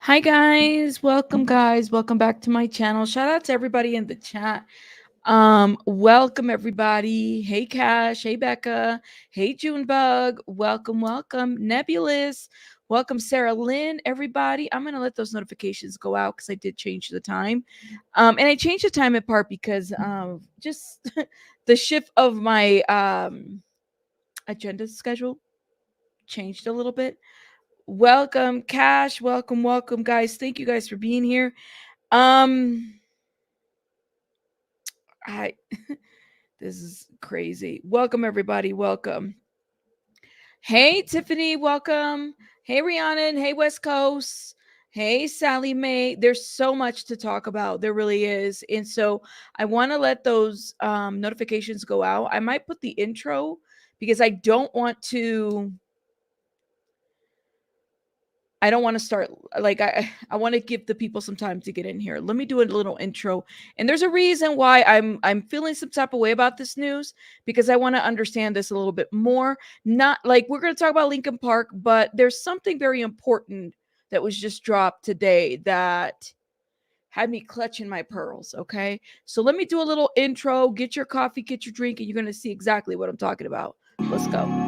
Hi guys, welcome back to my channel. Shout out to everybody in the chat. Welcome everybody. Hey Cash, hey Becca, hey Junebug, welcome Nebulous, welcome Sarah Lynn, everybody. I'm gonna let those notifications go out because I did change the time. And I changed the time in part because just the shift of my agenda schedule changed a little bit. Welcome, Cash. Welcome, guys. Thank you guys for being here. Um, I this is crazy. Welcome, everybody. Welcome. Hey, Tiffany. Welcome. Hey, Rhiannon. Hey, West Coast. Hey, Sally Mae. There's so much to talk about. There really is. And so I want to let those notifications go out. I might put the intro because I don't want to start like I want to give the people some time to get in here. Let me do a little intro. And there's a reason why I'm feeling some type of way about this news because I want to understand this a little bit more. Not like we're going to talk about Lincoln Park, but there's something very important that was just dropped today that had me clutching my pearls, okay? So let me do a little intro, get your coffee, get your drink, and you're going to see exactly what I'm talking about. Let's go.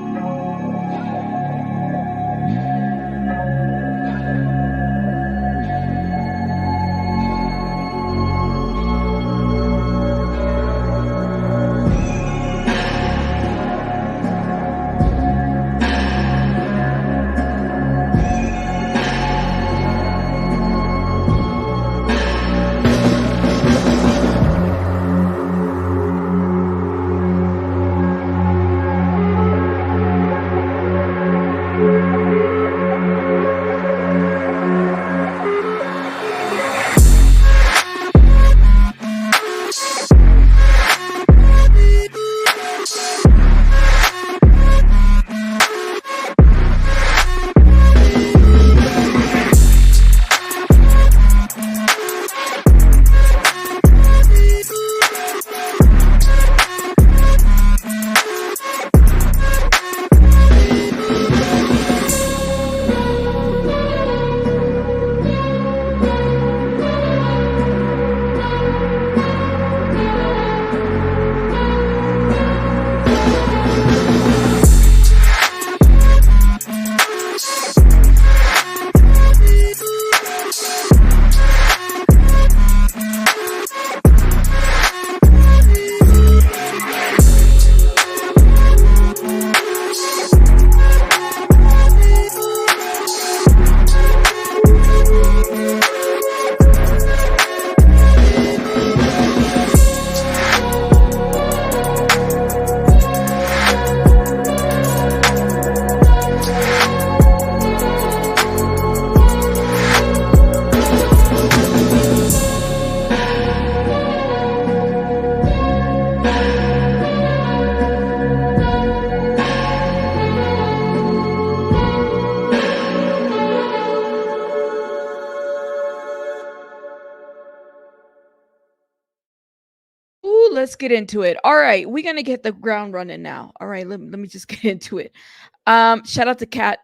Ooh, let's get into it. All right, we're gonna get the ground running now. All right, let me just get into it. Shout out to Cat.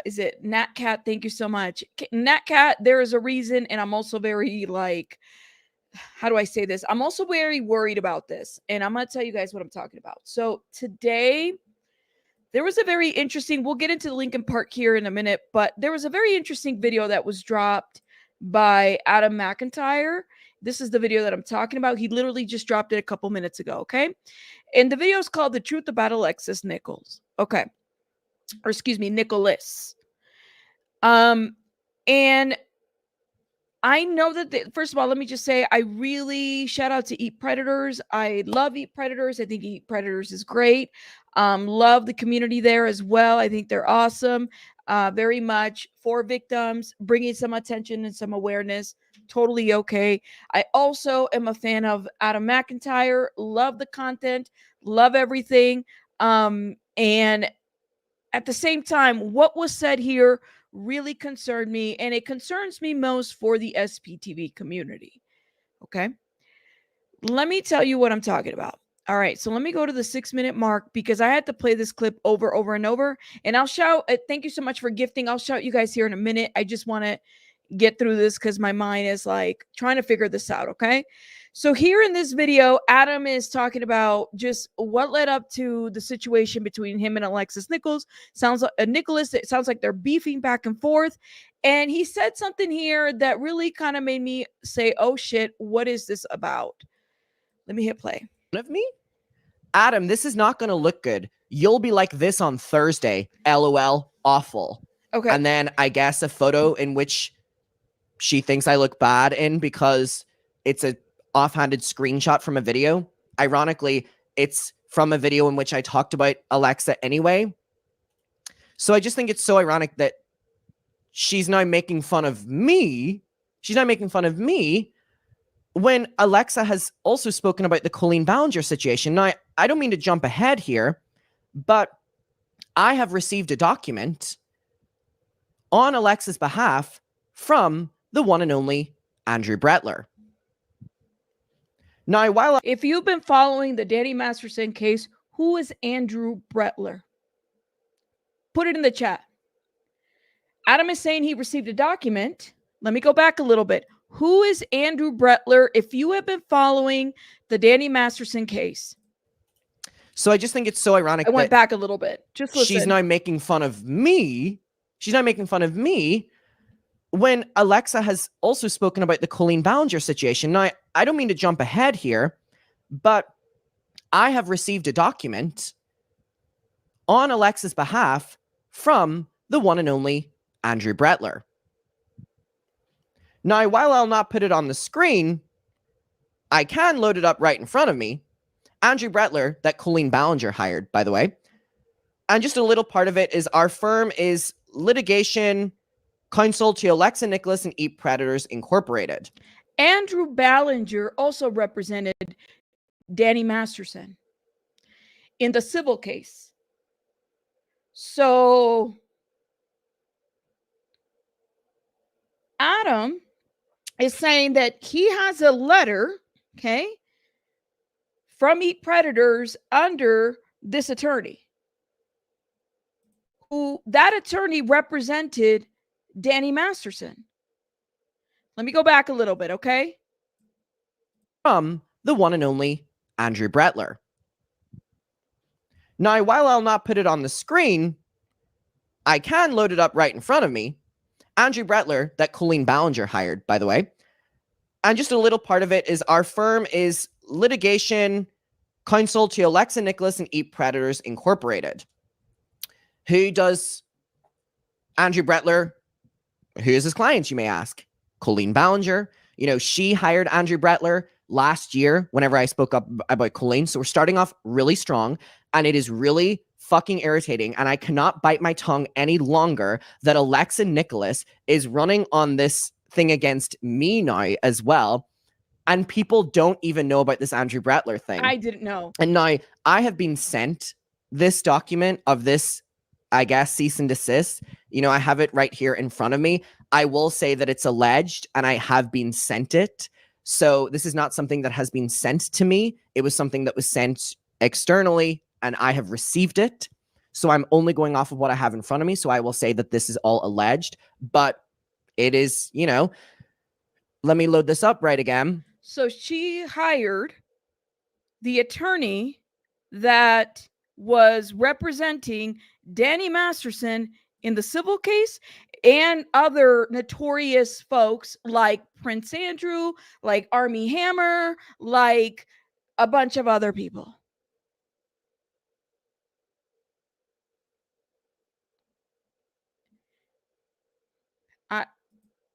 Is it Nat Cat? Thank you so much, Nat Cat. There is a reason, and I'm also very like, how do I say this? I'm also very worried about this, and I'm gonna tell you guys what I'm talking about. So today, there was a very interesting. We'll get into the Lincoln Park here in a minute, but there was a very interesting video that was dropped by Adam McIntyre. This is the video that I'm talking about. He literally just dropped it a couple minutes ago. Okay. And the video is called The Truth About Alexis Nichols. Okay. Or excuse me, Nikolas. And I know that, first of all, let me just say, I really shout out to Eat Predators. I love Eat Predators. I think Eat Predators is great. Love the community there as well. I think they're awesome. Very much for victims, bringing some attention and some awareness. Totally okay. I also am a fan of Adam McIntyre. Love the content. Love everything. And at the same time, what was said here really concerned me, and it concerns me most for the SPTV community. Okay. Let me tell you what I'm talking about. All right, so let me go to the 6-minute mark because I had to play this clip over and over. And I'll shout, thank you so much for gifting. I'll shout you guys here in a minute. I just want to get through this because my mind is like trying to figure this out. Okay. So here in this video, Adam is talking about just what led up to the situation between him and Alexis Nichols. Sounds like Nikolas. It sounds like they're beefing back and forth. And he said something here that really kind of made me say, oh shit, what is this about? Let me hit play. Of me? Adam, this is not going to look good. You'll be like this on Thursday. LOL. Awful. Okay. And then I guess a photo in which she thinks I look bad in because it's a offhanded screenshot from a video. Ironically, it's from a video in which I talked about Alexa anyway. So I just think it's so ironic that she's now making fun of me. She's now making fun of me when Alexa has also spoken about the Colleen Ballinger situation. Now, I don't mean to jump ahead here, but I have received a document on Alexa's behalf from the one and only Andrew Brettler. Now, while if you've been following the Danny Masterson case, who is Andrew Brettler? Put it in the chat. Adam is saying he received a document. Let me go back a little bit. Who is Andrew Brettler if you have been following the Danny Masterson case? So I just think it's so ironic. I went back a little bit. Just listen. She's now making fun of me. She's now making fun of me when Alexa has also spoken about the Colleen Ballinger situation. Now, I don't mean to jump ahead here, but I have received a document on Alexa's behalf from the one and only Andrew Brettler. Now, while I'll not put it on the screen, I can load it up right in front of me. Andrew Brettler, that Colleen Ballinger hired, by the way. And just a little part of it is our firm is litigation counsel to Alexa Nikolas and Eat Predators Incorporated. Andrew Ballinger also represented Danny Masterson in the civil case. So Adam is saying that he has a letter, okay, from Eat Predators under this attorney. Who that attorney represented Danny Masterson. Let me go back a little bit, okay? From the one and only Andrew Brettler. Now, while I'll not put it on the screen, I can load it up right in front of me. Andrew Brettler, that Colleen Ballinger hired, by the way. And just a little part of it is our firm is litigation counsel to Alexa Nikolas and Eat Predators Incorporated. Who does Andrew Brettler? Who is his client, you may ask? Colleen Ballinger. You know, she hired Andrew Brettler last year whenever I spoke up about Colleen. So we're starting off really strong, and it is really fucking irritating. And I cannot bite my tongue any longer that Alexa Nikolas is running on this thing against me now as well. And people don't even know about this Andrew Brettler thing. I didn't know. And now I have been sent this document of this, I guess, cease and desist. You know, I have it right here in front of me. I will say that it's alleged and I have been sent it. So this is not something that has been sent to me. It was something that was sent externally and I have received it. So I'm only going off of what I have in front of me. So I will say that this is all alleged, but it is, you know, let me load this up right again. So she hired the attorney that was representing Danny Masterson in the civil case and other notorious folks like Prince Andrew, like Armie Hammer, like a bunch of other people.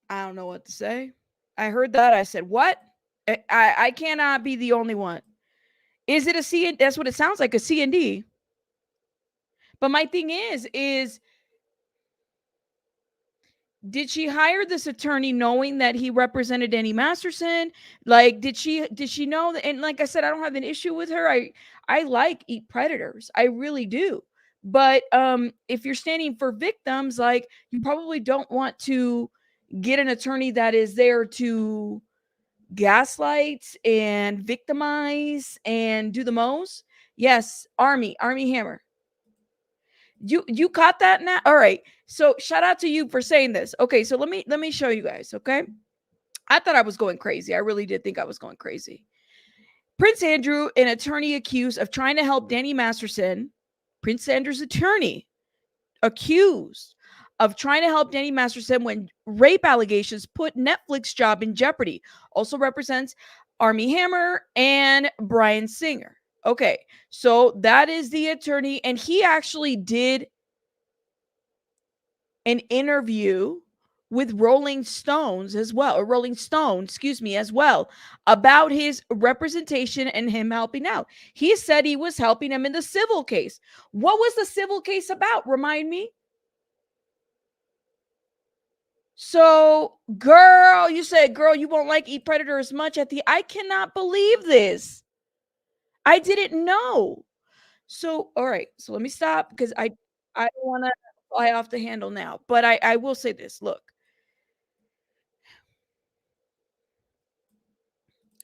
I don't know what to say. I heard that. I said, what? I cannot be the only one. Is it a C? That's what it sounds like, a C&D. But my thing is did she hire this attorney knowing that he represented Danny Masterson? Like, did she know that? And like I said, I don't have an issue with her. I like Eat Predators. I really do. But if you're standing for victims, like, you probably don't want to get an attorney that is there to gaslight and victimize and do the most. Yes, Armie Hammer. You caught that now? All right. So shout out to you for saying this. Okay, so let me show you guys, okay? I thought I was going crazy. I really did think I was going crazy. Prince Andrew, an attorney accused of trying to help Danny Masterson, Prince Andrew's attorney, accused of trying to help Danny Masterson when rape allegations put Netflix job in jeopardy. Also represents Armie Hammer and Bryan Singer. Okay, so that is the attorney, and he actually did an interview with Rolling Stones as well, or Rolling Stone, excuse me, as well, about his representation and him helping out. He said he was helping him in the civil case. What was the civil case about? Remind me. So, girl, you said, girl, you won't like Eat Predator as much at the. I cannot believe this. I didn't know. So, all right. So let me stop because I don't want to fly off the handle now. But I will say this. Look,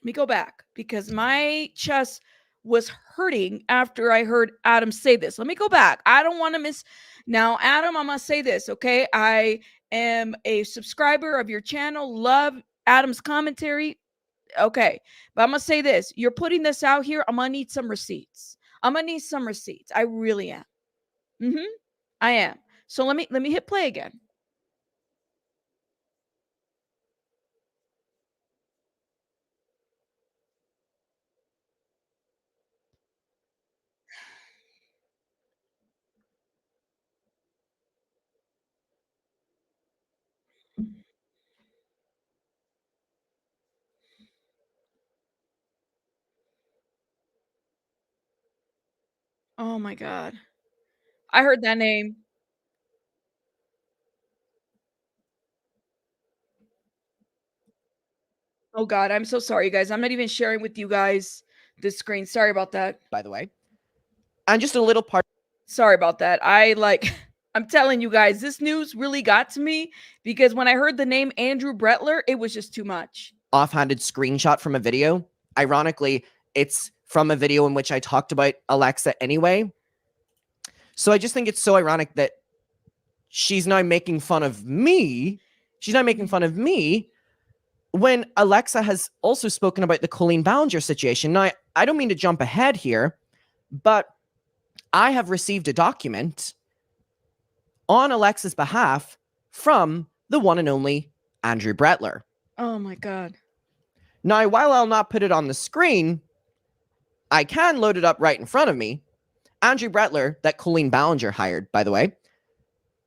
let me go back because my chest was hurting after I heard Adam say this. Let me go back. I don't want to miss. Now, Adam, I'm going to say this, okay? I am a subscriber of your channel. Love Adam's commentary. Okay. But I'm going to say this. You're putting this out here. I'm going to need some receipts. I'm going to need some receipts. I really am. I am. So let me hit play again. Oh my God. I heard that name. Oh God, I'm so sorry, guys. I'm not even sharing with you guys this screen. Sorry about that. by the way. And just a little part Sorry about that. I'm telling you guys, this news really got to me because when I heard the name Andrew Brettler, it was just too much. offhanded screenshot from a video. Ironically, it's from a video in which I talked about Alexa anyway. So I just think it's so ironic that she's now making fun of me. She's now making fun of me when Alexa has also spoken about the Colleen Ballinger situation. Now, I don't mean to jump ahead here, but I have received a document on Alexa's behalf from the one and only Andrew Brettler. Oh my God. Now, while I'll not put it on the screen, I can load it up right in front of me. Andrew Brettler, that Colleen Ballinger hired, by the way.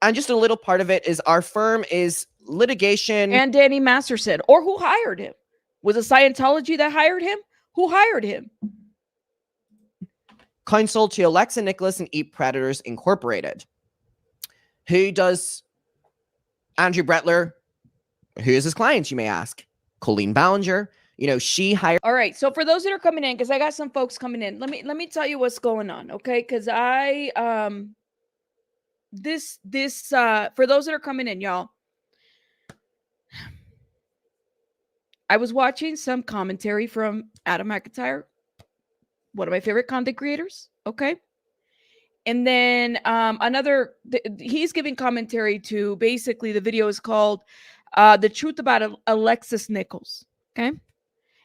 And just a little part of it is our firm is litigation. And Danny Masterson, or who hired him? Was it Scientology that hired him? Who hired him? Counsel to Alexa, Nikolas, and Eat Predators Incorporated. Who does Andrew Brettler? Who is his client, you may ask? Colleen Ballinger. You know, she hired. All right. So for those that are coming in, because I got some folks coming in, let me tell you what's going on, okay? Because I for those that are coming in, y'all, I was watching some commentary from Adam McIntyre, one of my favorite content creators, okay? And then he's giving commentary to basically the video is called The Truth About Alexis Nichols, okay?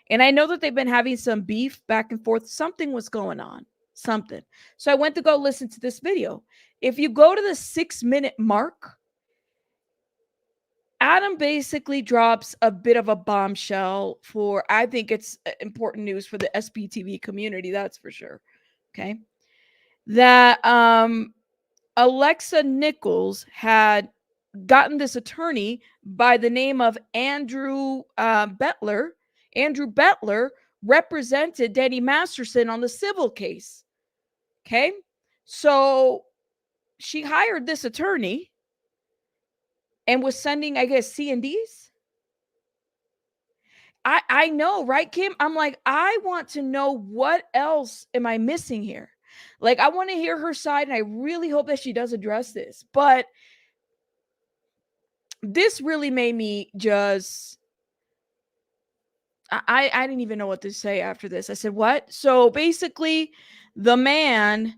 And I know that they've been having some beef back and forth. Something was going on, something. So I went to go listen to this video. If you go to the 6-minute mark, Adam basically drops a bit of a bombshell for, I think it's important news for the SPTV community, that's for sure. Okay. That Alexa Nichols had gotten this attorney by the name of Andrew Bettler. Andrew Bettler represented Danny Masterson on the civil case. Okay. So she hired this attorney and was sending, I guess, C&Ds. I know, right, Kim? I'm like, I want to know what else am I missing here? Like, I want to hear her side, and I really hope that she does address this. But this really made me just I didn't even know what to say after this. I said, what? So basically, the man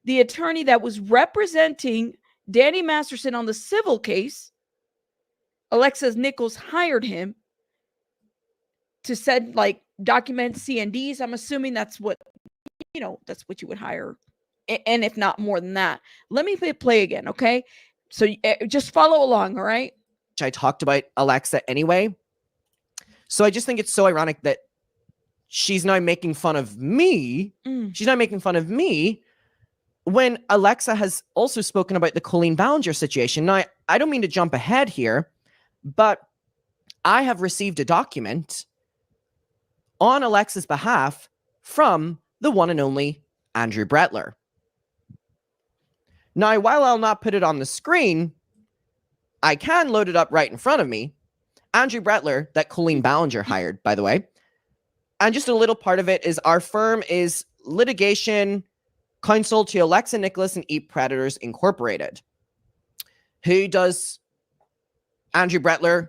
the attorney that was representing Danny Masterson on the civil case, Alexis Nikolas, hired him to send like document CNDs. I'm assuming that's what, that's what you would hire. And if not more than that. Let me play again, okay? So just follow along, all right? I talked about Alexa anyway. So I just think it's so ironic that she's now making fun of me. She's now making fun of me when Alexa has also spoken about the Colleen Ballinger situation. Now, I don't mean to jump ahead here, but I have received a document on Alexa's behalf from the one and only Andrew Brettler. Now, while I'll not put it on the screen, I can load it up right in front of me. Andrew Brettler, that Colleen Ballinger hired, by the way. And just a little part of it is our firm is litigation counsel to Alexa Nikolas and Eat Predators Incorporated. Who does Andrew Brettler?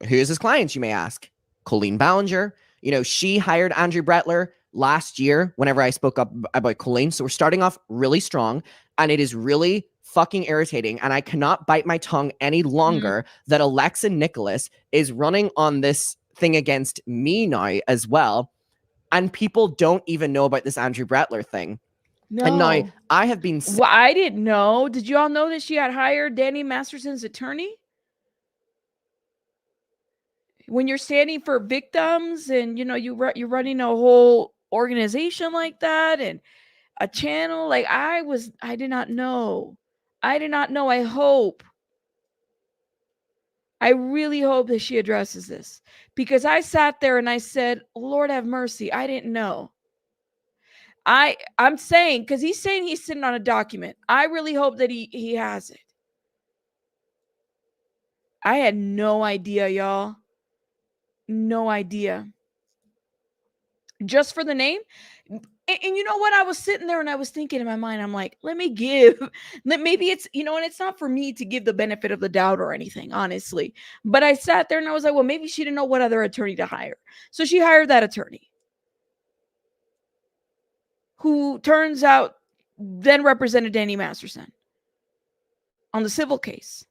Who is his clients, you may ask? Colleen Ballinger. She hired Andrew Brettler last year whenever I spoke up about Colleen. So we're starting off really strong, and it is really fucking irritating. And I cannot bite my tongue any longer that Alexa Nikolas is running on this thing against me now as well. And people don't even know about this Andrew Brettler thing. No. And now I have been... Well, I didn't know. Did you all know that she had hired Danny Masterson's attorney? When you're standing for victims and, you're running a whole organization like that and a channel, like I did not know. I did not know. I really hope that she addresses this, because I sat there and I said, Lord have mercy. I didn't know. I'm saying, because he's saying he's sitting on a document. I really hope that he has it. I had no idea, y'all. No idea. Just for the name. And you know what? I was sitting there and I was thinking in my mind, I'm like, maybe it's, and it's not for me to give the benefit of the doubt or anything, honestly. But I sat there and I was like, well, maybe she didn't know what other attorney to hire. So she hired that attorney, who turns out then represented Danny Masterson on the civil case.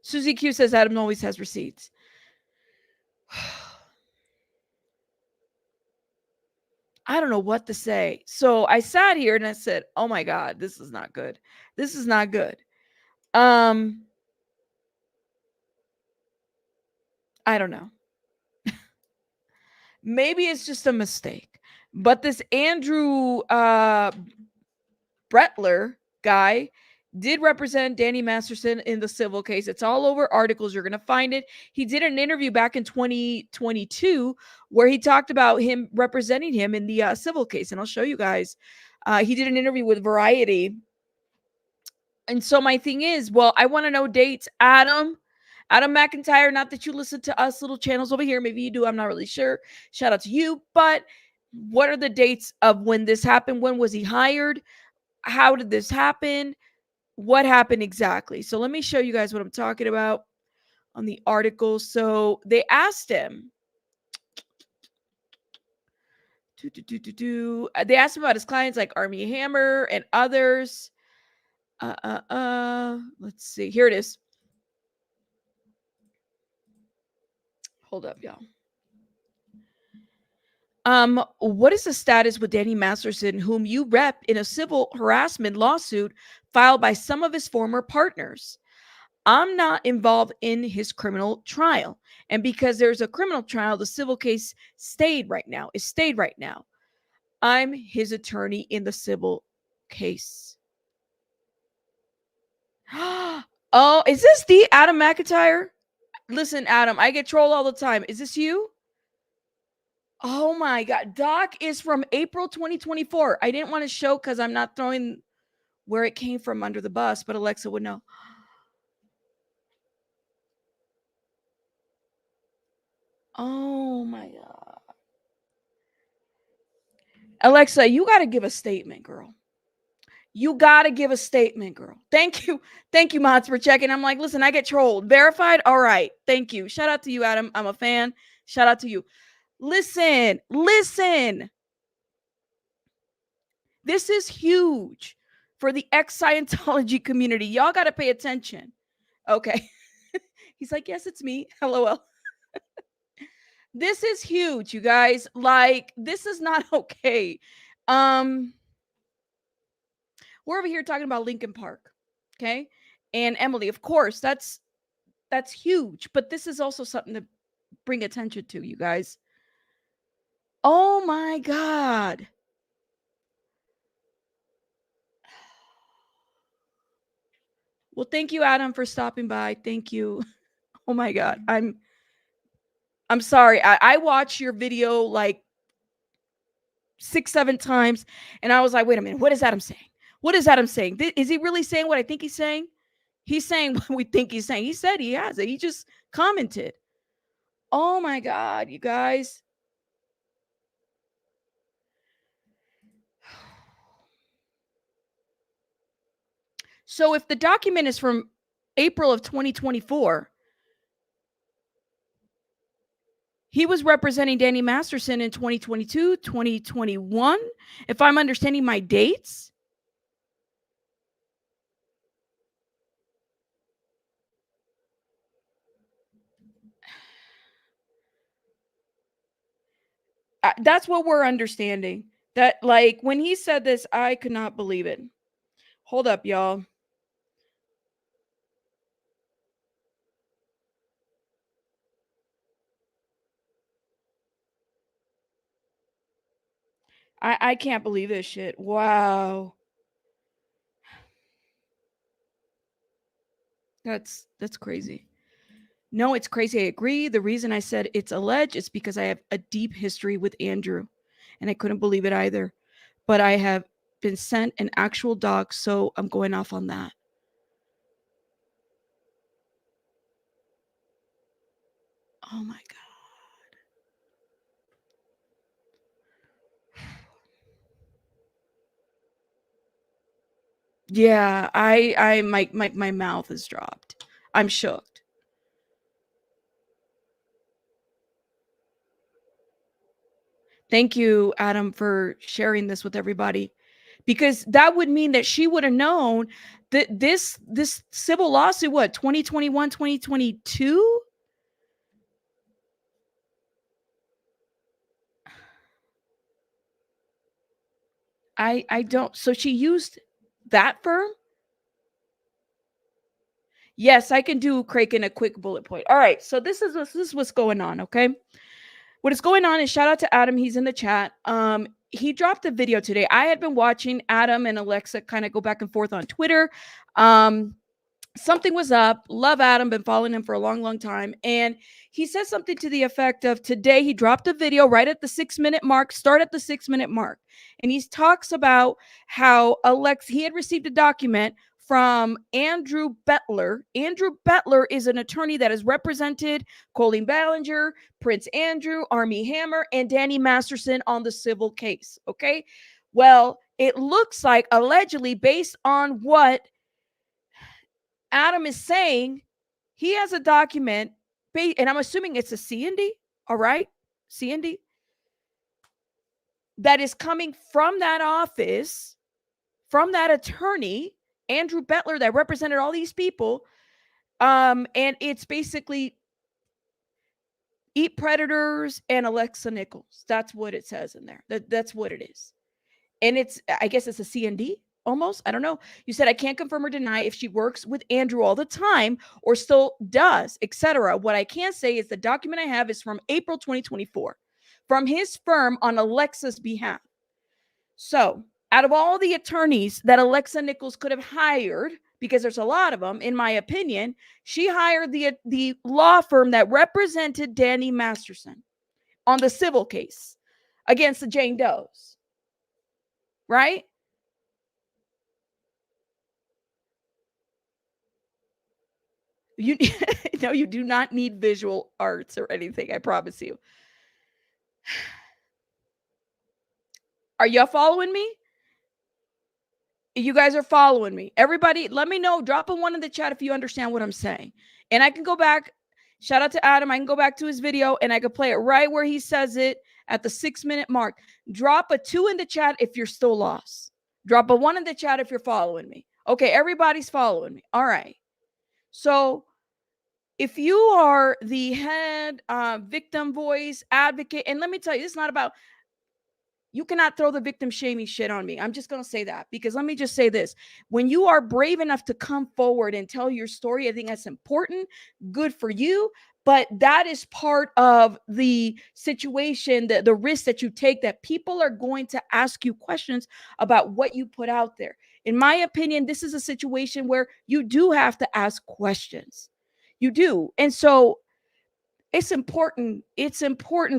Susie Q says Adam always has receipts. I don't know what to say. So I sat here and I said, oh my God, this is not good. This is not good. I don't know. Maybe it's just a mistake. But this Andrew Brettler guy did represent Danny Masterson in the civil case. It's all over articles. You're going to find it. He did an interview back in 2022 where he talked about him representing him in the civil case. And I'll show you guys. He did an interview with Variety. And so my thing is, well, I want to know dates. Adam McIntyre, not that you listen to us little channels over here. Maybe you do. I'm not really sure. Shout out to you. But what are the dates of when this happened? When was he hired? How did this happen? What happened exactly? So let me show you guys what I'm talking about on the article. So they asked him. They asked him about his clients like Armie Hammer and others. Let's see. Here it is. Hold up, y'all. What is the status with Danny Masterson, whom you rep in a civil harassment lawsuit filed by some of his former partners? I'm not involved in his criminal trial. And because there's a criminal trial, the civil case stayed right now. I'm his attorney in the civil case. Oh, is this the Adam McIntyre? Listen, Adam, I get trolled all the time. Is this you? Oh my God. Doc is from April 2024. I didn't want to show because I'm not throwing where it came from under the bus, but Alexa would know. Oh my God. Alexa, you got to give a statement, girl. You got to give a statement, girl. Thank you. Thank you, mods, for checking. I'm like, listen, I get trolled. Verified? All right. Thank you. Shout out to you, Adam. I'm a fan. Shout out to you. Listen. This is huge for the ex-Scientology community. Y'all got to pay attention. Okay. He's like, yes, it's me. LOL. This is huge, you guys. Like, this is not okay. We're over here talking about Linkin Park. Okay. And Emily, of course, that's huge. But this is also something to bring attention to, you guys. Oh my God. Well, thank you, Adam, for stopping by. Thank you. Oh my God. I'm sorry. I watched your video like 6, 7 times, and I was like, wait a minute, what is Adam saying? What is Adam saying? Is he really saying what I think he's saying? He's saying what we think he's saying. He said he has it. He just commented. Oh my God, you guys. So if the document is from April of 2024, he was representing Danny Masterson in 2022, 2021. If I'm understanding my dates. That's what we're understanding. That, like, when he said this, I could not believe it. Hold up, y'all. I can't believe this shit. Wow. That's crazy. No, it's crazy. I agree. The reason I said it's alleged is because I have a deep history with Andrew, and I couldn't believe it either. But I have been sent an actual doc, so I'm going off on that. Oh my God. Yeah, my mouth is dropped. I'm shook. Thank you, Adam, for sharing this with everybody, because that would mean that she would have known that this civil lawsuit, what, 2021, 2022? I don't. So she used that firm? Yes, I can do Kraken a quick bullet point. All right, so this is what's going on, okay? What is going on is, shout out to Adam, he's in the chat. He dropped a video today. I had been watching Adam and Alexa kind of go back and forth on Twitter. Something was up. Love Adam, been following him for a long, long time. And he said something to the effect of, today he dropped a video right at the 6-minute mark, start at the 6-minute mark. And he talks about how he had received a document from Andrew Bettler. Andrew Bettler is an attorney that has represented Colleen Ballinger, Prince Andrew, Armie Hammer, and Danny Masterson on the civil case. Okay. Well, it looks like, allegedly, based on what Adam is saying, he has a document, and I'm assuming it's a C&D, all right? C&D, that is coming from that office, from that attorney, Andrew Bettler, that represented all these people. And it's basically Eat Predators and Alexa Nikolas. That's what it says in there. That's what it is. And I guess it's a C&D almost. I don't know. You said, I can't confirm or deny if she works with Andrew all the time or still does, etc. What I can say is the document I have is from April 2024 from his firm on Alexa's behalf. So out of all the attorneys that Alexa Nikolas could have hired, because there's a lot of them, in my opinion, she hired the law firm that represented Danny Masterson on the civil case against the Jane Does. Right? You no, you do not need visual arts or anything, I promise you. Are y'all following me? You guys are following me. Everybody, let me know. Drop a 1 in the chat if you understand what I'm saying. And I can go back. Shout out to Adam. I can go back to his video and I can play it right where he says it at the 6-minute mark. Drop a 2 in the chat if you're still lost. Drop a 1 in the chat if you're following me. Okay, everybody's following me. All right. So if you are the head victim voice advocate, and let me tell you, it's not about, you cannot throw the victim shaming shit on me. I'm just going to say that, because let me just say this. When you are brave enough to come forward and tell your story, I think that's important. Good for you. But that is part of the situation, the risk that you take, that people are going to ask you questions about what you put out there. In my opinion, this is a situation where you do have to ask questions. You do. And so it's important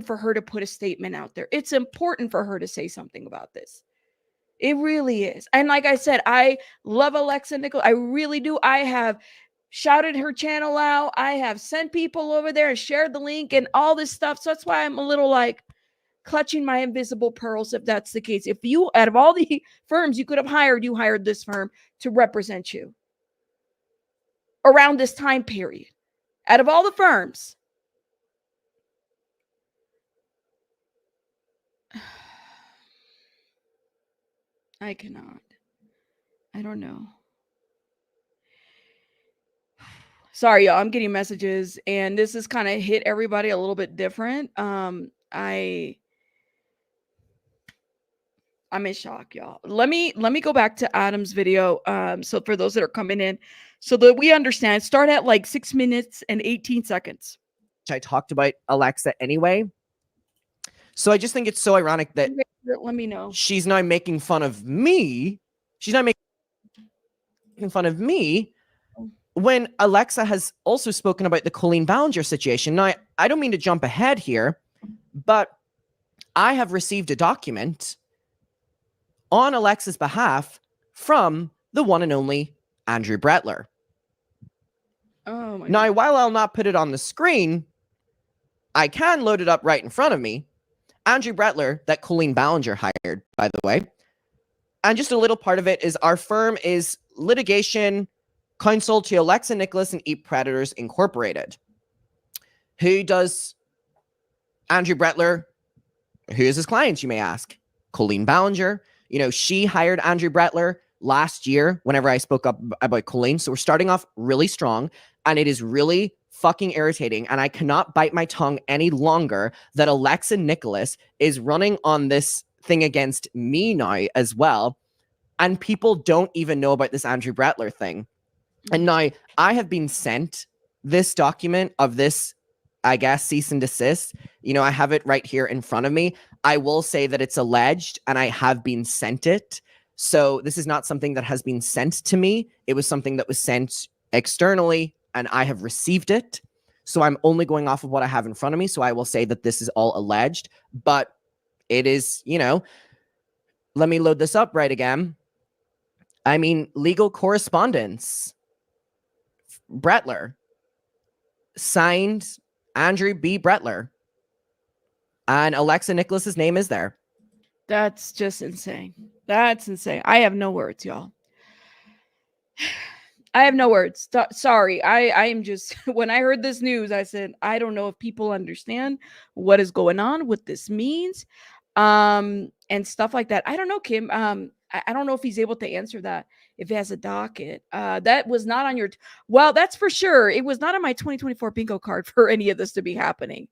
for her to put a statement out there. It's important for her to say something about this. It really is. And like I said, I love Alexa Nikolas. I really do. I have shouted her channel out. I have sent people over there and shared the link and all this stuff. So that's why I'm a little like clutching my invisible pearls, if that's the case. If you, out of all the firms you could have hired, you hired this firm to represent you around this time period. Out of all the firms. I cannot. I don't know. Sorry, y'all. I'm getting messages, and this has kind of hit everybody a little bit different. I'm in shock, y'all. Let me go back to Adam's video. So for those that are coming in, so that we understand, start at like 6 minutes and 18 seconds. I talked about Alexa anyway. So I just think it's so ironic that let me know. She's now making fun of me. She's not making fun of me when Alexa has also spoken about the Colleen Ballinger situation. Now, I don't mean to jump ahead here, but I have received a document on Alexa's behalf from the one and only Andrew Brettler. Oh my now, God. While I'll not put it on the screen, I can load it up right in front of me. Andrew Brettler, that Colleen Ballinger hired, by the way. And just a little part of it is our firm is litigation counsel to Alexa Nikolas and Eat Predators Incorporated. Who does Andrew Brettler, who is his clients, you may ask? Colleen Ballinger. You know, she hired Andrew Brettler last year whenever I spoke up about Colleen. So we're starting off really strong, and it is really fucking irritating, and I cannot bite my tongue any longer that Alexa Nikolas is running on this thing against me now as well, and people don't even know about this Andrew Brettler thing. And now I have been sent this document of this, I guess, cease and desist. You know, I have it right here in front of me. I will say that it's alleged, and I have been sent it. So this is not something that has been sent to me. It was something that was sent externally, and I have received it. So I'm only going off of what I have in front of me. So I will say that this is all alleged, but it is, you know, let me load this up right again. I mean, legal correspondence. Brettler. Signed Andrew B. Brettler. And Alexa Nikolas's name is there. That's just insane. That's insane. I have no words, y'all. I have no words. Sorry. I am just, when I heard this news, I said, I don't know if people understand what is going on, what this means, and stuff like that. I don't know, Kim. I don't know if he's able to answer that, if he has a docket. That was not on your, well, that's for sure. It was not on my 2024 bingo card for any of this to be happening.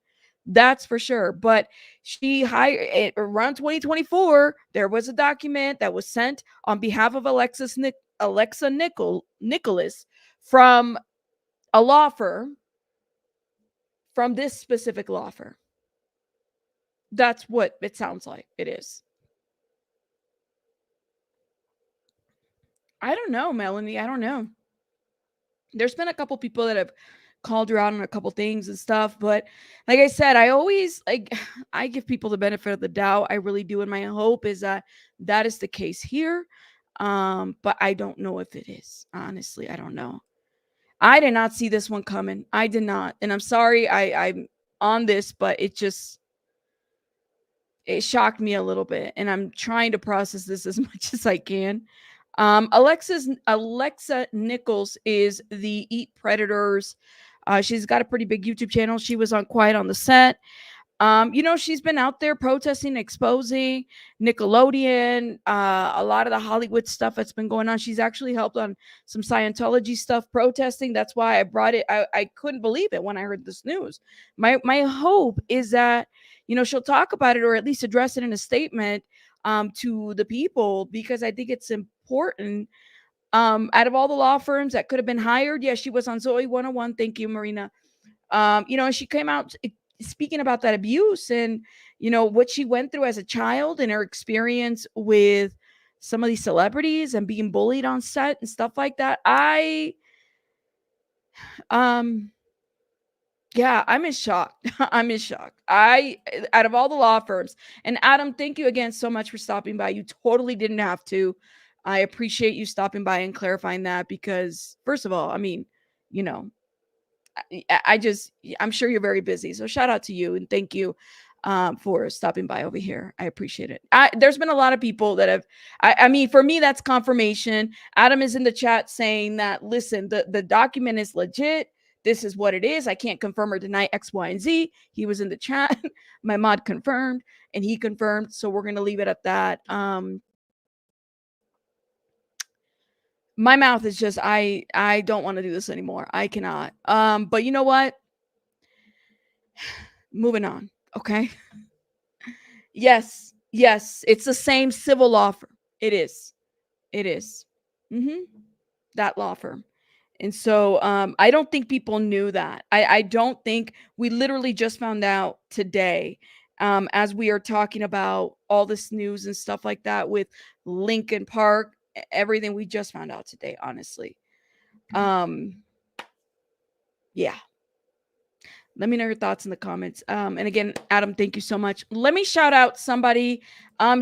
That's for sure. But she hired, around 2024, there was a document that was sent on behalf of Alexa Nikolas from a law firm, from this specific law firm. That's what it sounds like it is. I don't know, Melanie. I don't know. There's been a couple people that have called her out on a couple things and stuff, but like I said, I always I give people the benefit of the doubt. I really do, and my hope is that that is the case here. But I don't know if it is. Honestly, I don't know. I did not see this one coming. I did not, and I'm sorry. I'm on this, but it shocked me a little bit, and I'm trying to process this as much as I can. Alexa Nikolas is the Eat Predators. She's got a pretty big YouTube channel. She was on Quiet on the Set. She's been out there protesting, exposing Nickelodeon, a lot of the Hollywood stuff that's been going on. She's actually helped on some Scientology stuff protesting. That's why I brought it. I couldn't believe it when I heard this news. My hope is that, she'll talk about it or at least address it in a statement to the people, because I think it's important. Out of all the law firms that could have been hired, yeah, she was on Zoe 101. Thank you, Marina. And she came out speaking about that abuse and, what she went through as a child and her experience with some of these celebrities and being bullied on set and stuff like that. Yeah, I'm in shock. I'm in shock. Out of all the law firms, and Adam, thank you again so much for stopping by. You totally didn't have to. I appreciate you stopping by and clarifying that, because first of all, I mean, you know, I'm sure you're very busy. So shout out to you and thank you for stopping by over here. I appreciate it. There's been a lot of people that have, I mean, for me, that's confirmation. Adam is in the chat saying that, listen, the document is legit. This is what it is. I can't confirm or deny X, Y, and Z. He was in the chat. My mod confirmed and he confirmed. So we're going to leave it at that. My mouth is just, I don't want to do this anymore. I cannot. But you know what? Moving on. Okay. Yes. It's the same civil law firm. It is. That law firm. And so I don't think people knew that. I don't think, we literally just found out today, as we are talking about all this news and stuff like that with Linkin Park, everything, we just found out today, honestly. Yeah. Let me know your thoughts in the comments. And again, Adam, thank you so much. Let me shout out somebody.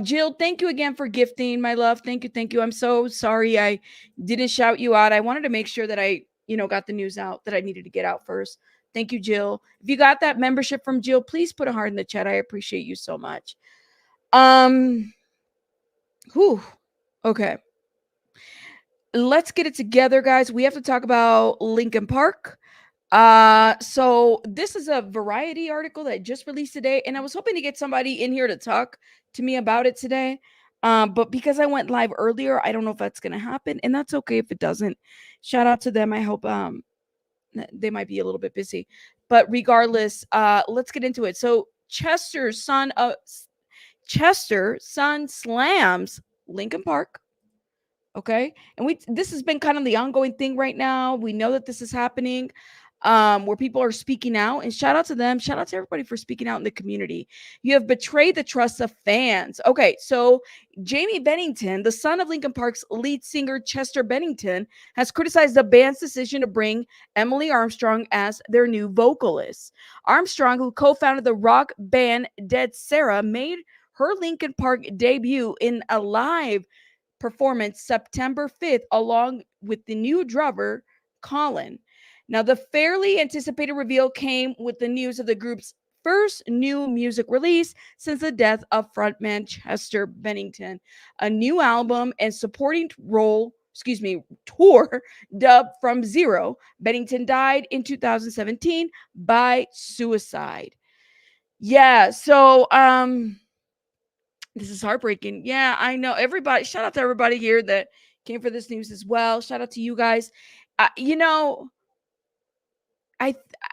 Jill, thank you again for gifting, my love. Thank you. I'm so sorry I didn't shout you out. I wanted to make sure that I, got the news out that I needed to get out first. Thank you, Jill. If you got that membership from Jill, please put a heart in the chat. I appreciate you so much. Okay. Let's get it together, guys. We have to talk about Linkin Park. So this is a Variety article that just released today, and I was hoping to get somebody in here to talk to me about it today. But because I went live earlier, I don't know if that's gonna happen, and that's okay if it doesn't. Shout out to them. I hope they might be a little bit busy. But regardless, let's get into it. So Chester's son slams Linkin Park. Okay. And this has been kind of the ongoing thing right now. We know that this is happening, where people are speaking out, and shout out to them. Shout out to everybody for speaking out in the community. You have betrayed the trust of fans. Okay. So Jamie Bennington, the son of Linkin Park's lead singer Chester Bennington, has criticized the band's decision to bring Emily Armstrong as their new vocalist. Armstrong, who co-founded the rock band Dead Sarah, made her Linkin Park debut in a live performance September 5th, along with the new drummer, Colin. Now, the fairly anticipated reveal came with the news of the group's first new music release since the death of frontman Chester Bennington. A new album and supporting tour dubbed From Zero. Bennington died in 2017 by suicide. Yeah, so this is heartbreaking. Yeah, I know. Everybody, shout out to everybody here that came for this news as well. Shout out to you guys. I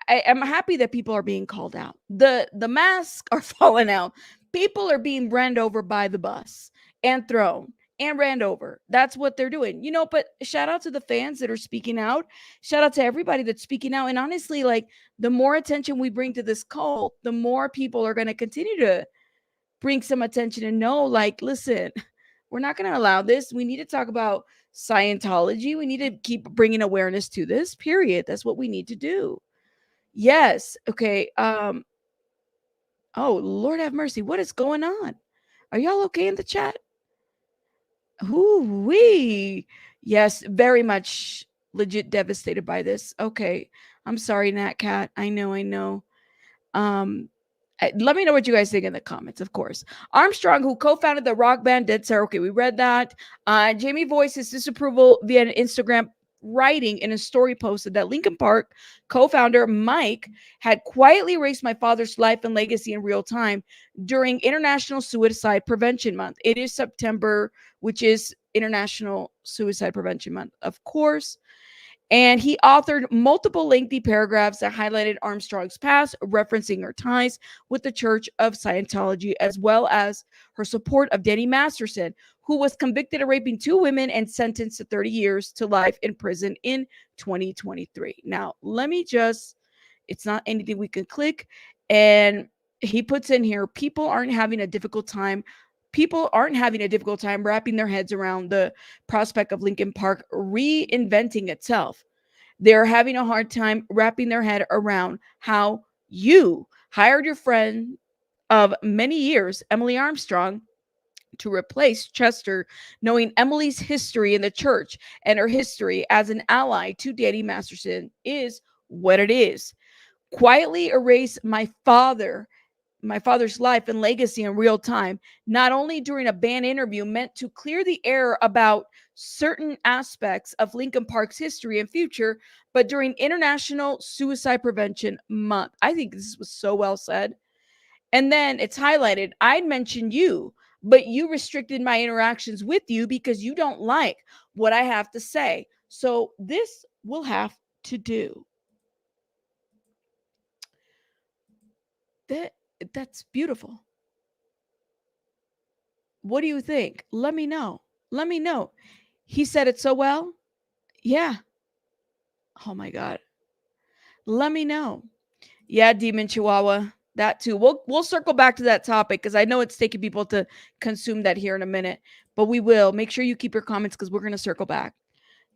am happy that people are being called out. The masks are falling out. People are being ran over by the bus and thrown and ran over. That's what they're doing. But shout out to the fans that are speaking out. Shout out to everybody that's speaking out. And honestly, like, the more attention we bring to this cult, the more people are going to continue to bring some attention and know, like, listen, we're not going to allow this. We need to talk about Scientology. We need to keep bringing awareness to this, period. That's what we need to do. Yes. Okay. Oh, Lord have mercy. What is going on? Are y'all okay in the chat? Wee. Yes, very much legit devastated by this. Okay. I'm sorry, Nat Cat. I know. Let me know what you guys think in the comments, of course. Armstrong, who co-founded the rock band Dead Sarah. Okay, we read that. Jamie voiced his disapproval via an Instagram writing in a story posted that Linkin Park co-founder Mike had quietly erased my father's life and legacy in real time during International Suicide Prevention Month. It is September, which is International Suicide Prevention Month, of course. And he authored multiple lengthy paragraphs that highlighted Armstrong's past, referencing her ties with the Church of Scientology, as well as her support of Danny Masterson, who was convicted of raping 2 women and sentenced to 30 years to life in prison in 2023. Now, let me just, it's not anything we can click. And he puts in here, people aren't having a difficult time wrapping their heads around the prospect of Linkin Park reinventing itself. They're having a hard time wrapping their head around how you hired your friend of many years, Emily Armstrong, to replace Chester, knowing Emily's history in the church and her history as an ally to Danny Masterson is what it is. Quietly erase my father's life and legacy in real time, not only during a banned interview meant to clear the air about certain aspects of Linkin Park's history and future, but during International Suicide Prevention Month. I think this was so well said. And then it's highlighted, I'd mentioned you, but you restricted my interactions with you because you don't like what I have to say. So this will have to do. That's beautiful. What do you think? Let me know. Let me know. He said it so well. Yeah. Oh my God. Let me know. Yeah, Demon Chihuahua. That too. We'll circle back to that topic because I know it's taking people to consume that here in a minute. But we will. Make sure you keep your comments because we're going to circle back.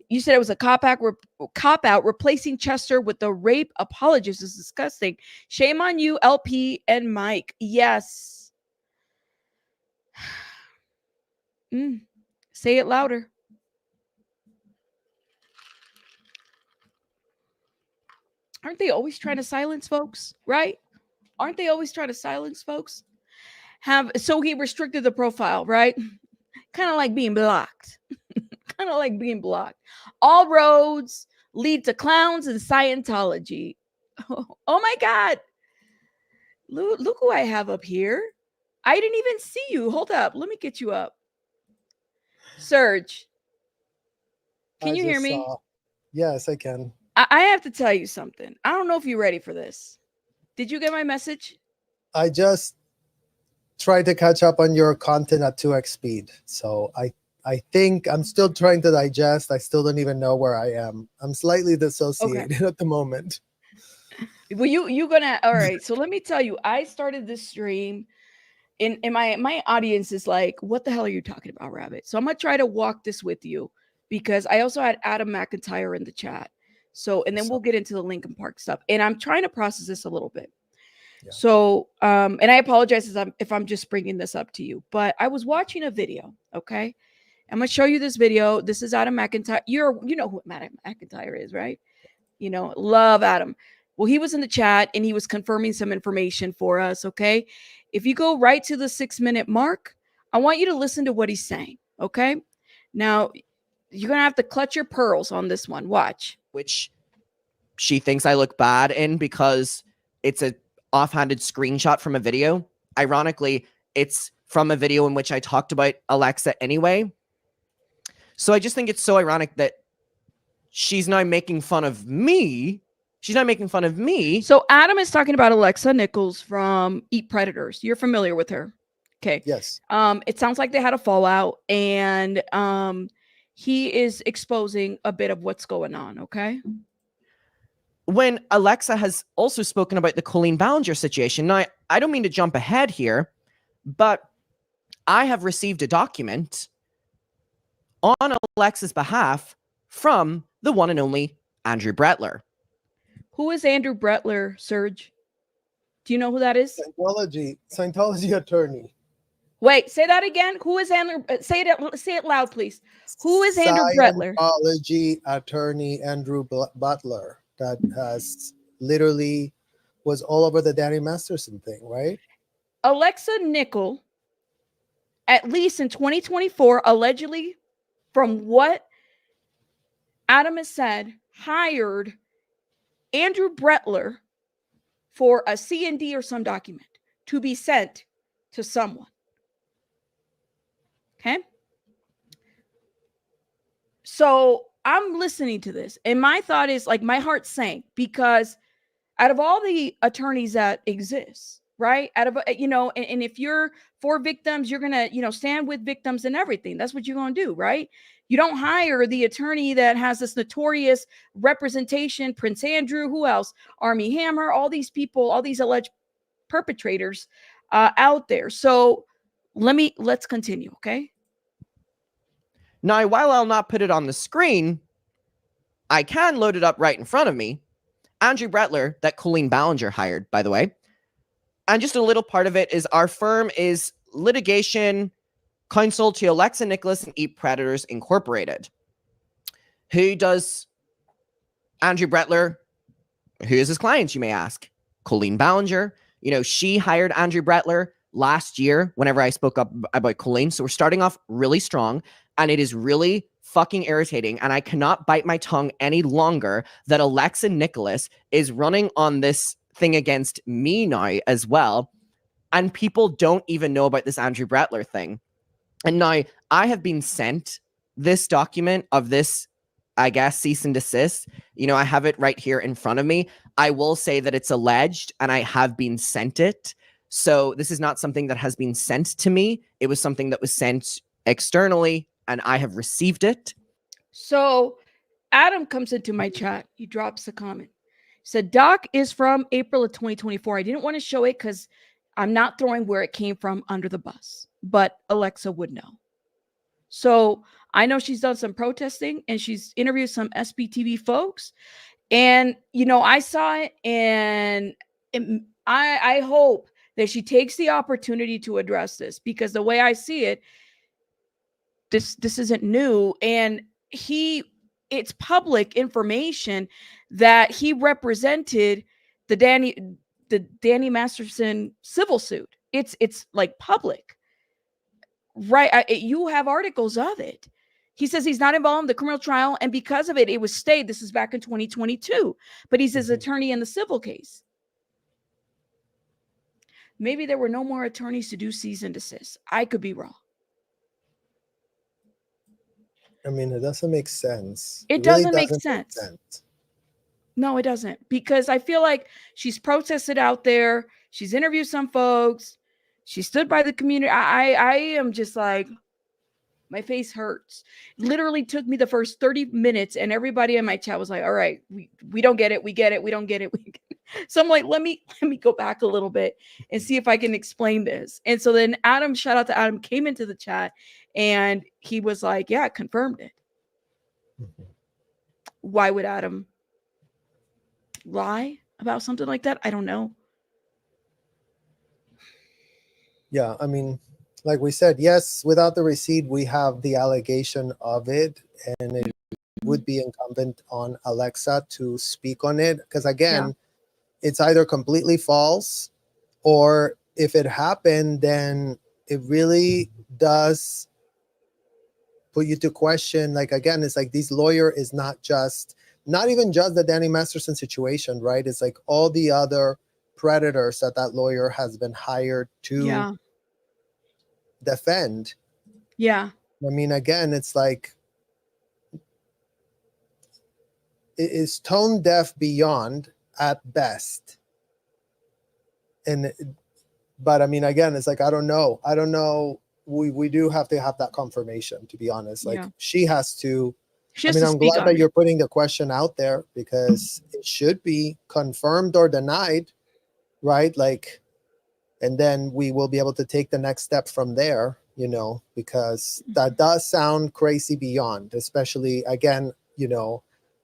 You said it was a cop out. Replacing Chester with the rape apologist is disgusting. Shame on you, LP and Mike. Yes. Say it louder. Aren't they always trying to silence folks? Right? Aren't they always trying to silence folks? So he restricted the profile, right? Kind of like being blocked. Kind of like being blocked. All roads lead to clowns and Scientology. Oh my God. Look who I have up here. I didn't even see you. Hold up. Let me get you up. Serge. Can you hear me? Yes, I can. I have to tell you something. I don't know if you're ready for this. Did you get my message? I just tried to catch up on your content at 2x speed. So I think I'm still trying to digest. I still don't even know where I am. I'm slightly dissociated at the moment. Well, you gonna, all right. So let me tell you, I started this stream and my audience is like, what the hell are you talking about, Rabbit? So I'm gonna try to walk this with you because I also had Adam McIntyre in the chat. So, and then we'll get into the Linkin Park stuff. And I'm trying to process this a little bit. Yeah. So, and I apologize if I'm just bringing this up to you, but I was watching a video. Okay. I'm going to show you this video. This is Adam McIntyre. You know who Adam McIntyre is, right? You know, love Adam. Well, he was in the chat and he was confirming some information for us. Okay. If you go right to the 6-minute mark, I want you to listen to what he's saying. Okay. Now, you're going to have to clutch your pearls on this one. Watch. Which she thinks I look bad in because it's a offhanded screenshot from a video. Ironically, it's from a video in which I talked about Alexa anyway. So I just think it's so ironic that she's now making fun of me. She's not making fun of me. So Adam is talking about Alexa Nichols from Eat Predators. You're familiar with her. Okay. Yes. It sounds like they had a fallout and he is exposing a bit of what's going on. Okay. When Alexa has also spoken about the Colleen Ballinger situation. Now, I don't mean to jump ahead here, but I have received a document on Alexa's behalf from the one and only Andrew Brettler. Who is Andrew Brettler, Serge? Do you know who that is? Scientology attorney. Wait, say that again. Who is Andrew? Say it loud, please. Who is Andrew Brettler? Scientology attorney Andrew Butler. That has literally was all over the Danny Masterson thing, right? Alexa Nichols, at least in 2024, allegedly, from what Adam has said hired Andrew Brettler for a C&D or some document to be sent to someone. Okay. So I'm listening to this, and my thought is like my heart sank because out of all the attorneys that exist, right? Out of, and if you're for victims, you're going to, stand with victims and everything. That's what you're going to do, right? You don't hire the attorney that has this notorious representation, Prince Andrew, who else? Army Hammer, all these people, all these alleged perpetrators out there. So let's continue, okay? Now, while I'll not put it on the screen, I can load it up right in front of me. Andrew Brettler, that Colleen Ballinger hired, by the way. And just a little part of it is our firm is litigation counsel to Alexa, Nikolas, and Eat Predators Incorporated. Who does Andrew Brettler? Who is his client, you may ask? Colleen Ballinger. She hired Andrew Brettler last year whenever I spoke up about Colleen. So we're starting off really strong, and it is really fucking irritating, and I cannot bite my tongue any longer that Alexa Nikolas is running on this thing against me now as well, and people don't even know about this Andrew Brettler thing. And now I have been sent this document of this, I guess, cease and desist. I have it right here in front of me. I will say that it's alleged, and I have been sent it. So this is not something that has been sent to me. It was something that was sent externally, and I have received it. So Adam comes into my chat. He drops a comment. He said, Doc is from April of 2024. I didn't want to show it because I'm not throwing where it came from under the bus, but Alexa would know. So I know she's done some protesting and she's interviewed some SBTV folks. And, I saw it, and I hope that she takes the opportunity to address this, because the way I see it, this isn't new, and it's public information that he represented the Danny Masterson civil suit. It's like public, right? You have articles of it. He says he's not involved in the criminal trial, and because of it, it was stayed. This is back in 2022, but he's his attorney in the civil case. Maybe there were no more attorneys to do cease and desist. I could be wrong. I mean, it doesn't make sense. It really doesn't make sense. No, it doesn't, because I feel like she's protested out there. She's interviewed some folks. She stood by the community. I am just like, my face hurts. Literally took me the first 30 minutes, and everybody in my chat was like, all right, we don't get it. We get it. We don't get it. So I'm like, let me go back a little bit and see if I can explain this. And so then Adam, shout out to Adam, came into the chat, and he was like, yeah, confirmed it. Why would Adam lie about something like that? I don't know. Yeah, I mean, like we said, yes, without the receipt, we have the allegation of it, and it would be incumbent on Alexa to speak on it. Because again, it's either completely false, or if it happened, then it really does put you to question. Like, again, it's like this lawyer is not even just the Danny Masterson situation, right? It's like all the other predators that lawyer has been hired to defend. Yeah. I mean, again, it's like it is tone deaf beyond at best. But I mean, again, it's like, I don't know. We do have to have that confirmation, to be honest. Like she has to. I mean, I'm glad that you're putting the question out there, because it should be confirmed or denied, right? Like, and then we will be able to take the next step from there, because that does sound crazy beyond, especially, again,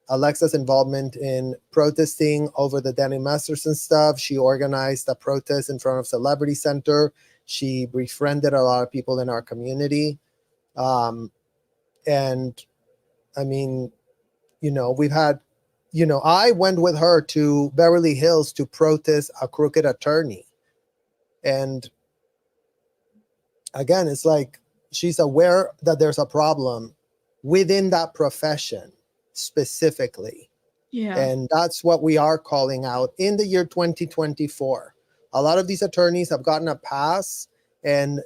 Alexa's involvement in protesting over the Danny Masterson stuff. She organized a protest in front of Celebrity Center. She befriended a lot of people in our community. And I mean, we've had, I went with her to Beverly Hills to protest a crooked attorney. And again, it's like she's aware that there's a problem within that profession. specifically. Yeah. And that's what we are calling out in the year 2024. A lot of these attorneys have gotten a pass, and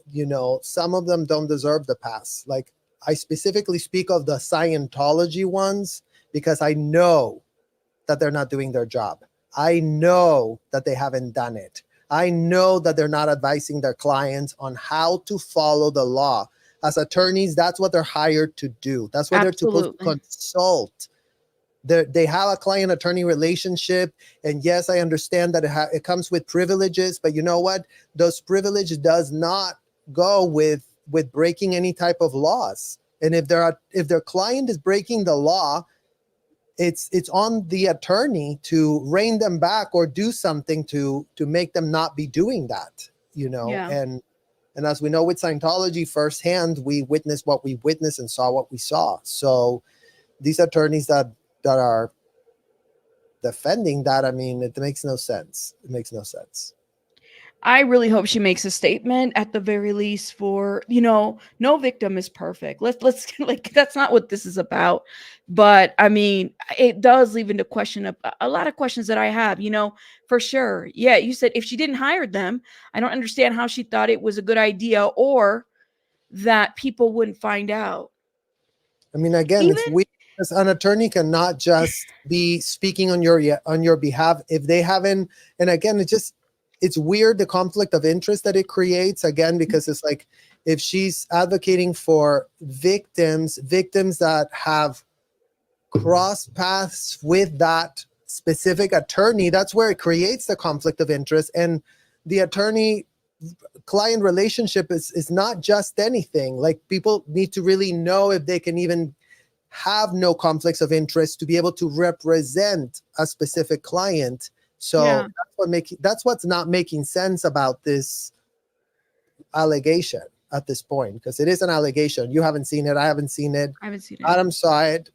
some of them don't deserve the pass. Like, I specifically speak of the Scientology ones because I know that they're not doing their job. I know that they haven't done it. I know that they're not advising their clients on how to follow the law. As attorneys, that's what they're hired to do. That's what they're supposed to consult. They have a client-attorney relationship, and yes, I understand that it comes with privileges, but you know what? Those privileges does not go with breaking any type of laws. And if their client is breaking the law, it's on the attorney to rein them back or do something to make them not be doing that, Yeah. And as we know with Scientology firsthand, we witnessed what we witnessed and saw what we saw. So these attorneys that are defending that, I mean, it makes no sense. It makes no sense. I really hope she makes a statement at the very least for, no victim is perfect. Let's like, that's not what this is about. But I mean, it does leave into question a lot of questions that I have, for sure. Yeah. You said if she didn't hire them, I don't understand how she thought it was a good idea or that people wouldn't find out. I mean, again, it's weird because an attorney cannot just be speaking on your behalf if they haven't. And again, it's weird, the conflict of interest that it creates, again, because it's like, if she's advocating for victims that have crossed paths with that specific attorney, that's where it creates the conflict of interest. And the attorney client relationship is not just anything. Like, people need to really know if they can even have no conflicts of interest to be able to represent a specific client. So Yeah. that's what's not making sense about this allegation at this point, because it is an allegation. You haven't seen it. I haven't seen it. Adam saw it.